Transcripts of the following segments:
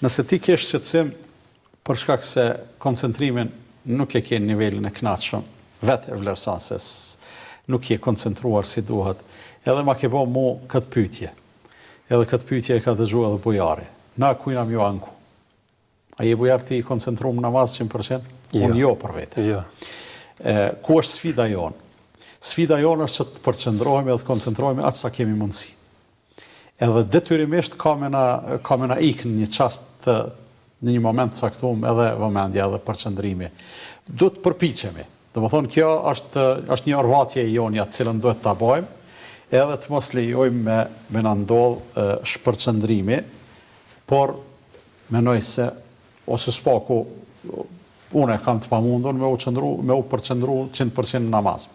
Nëse ti ke shqetësim për shkak se koncentrimin nuk e ke në nivelin e kënaqshëm, vetë e vlerëson se nuk je koncentruar si duhet, edhe ma ke bo mu këtë pyetje. Edhe këtë pyetje e ka dëgjuar edhe bujari. Na kujna mjo anku. A je bujar ti koncentruar në namaz 100%? Unë jo për vete. Jo. Ku është sfida jonë? Sfida jonë është që të përqendrohemi dhe të koncentrohemi atë sa kemi mundësi. Edhe detyrimisht ka me na ikë në një çast në një moment caktuar edhe vëmendja edhe përqendrimi. Duhet të përpiqemi. Domethënë kjo është një orvatje e jonja të cilën duhet ta bëjmë, edhe të mos lejojmë me na ndodh shpërqendrimi, por mendoj se ose spaku unë kam të pamundur me u përqendru 100% në namaz.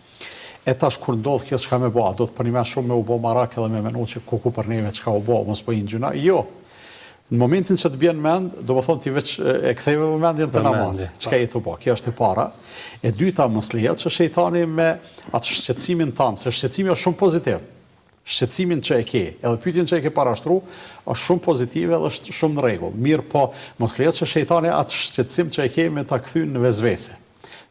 E tash kur ndodh kjo çka me bë, do të përnime shumë me u bë marak edhe me menu që ku për neve çka u bë, mos po i gjuna. Jo. Në momentin që të bjen mend, do të thonë ti veç e ktheve vëmendjen te namazi. Çka je të bë? Kjo është e para. E dyta, mos lejohet që shejtani me atë shqetësimin tënd, se shqetësimi është shumë pozitiv. Shqetësimin që e ke, edhe pyetjen që e ke parashtru, është shumë pozitive dhe është shumë në rregull. Mirë, po mos lejohet që shejtani atë shqetësim që e ke me ta kthy në vezvese.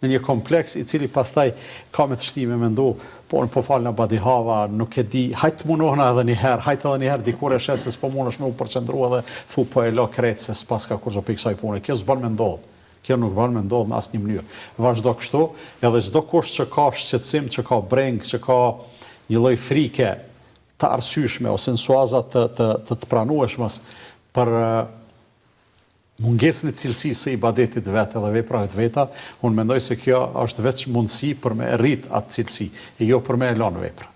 Në një kompleks i cili pastaj ka me të shtime me ndu, po në po falë në badihava, nuk e di, hajtë munohna edhe njëherë, hajtë edhe njëherë dikur e shes se s'po munesh me u përqendru edhe thu po e lo kretë se s'pas ka kur zopi kësaj pune. Kjo s'ban me ndodhë. Kjo nuk ban me ndodhë në asë një mënyrë. Vazhdo kështu, edhe çdo kush që ka shqetësim, që ka breng, që ka një lloj frike të arsyeshme ose nësuaza të pranueshmes për mungesën e cilësisë së ibadetit vetë dhe veprave të veta, unë mendoj se kjo është veç mundësi për me rrit atë cilësi, e jo për me e lënë vepra.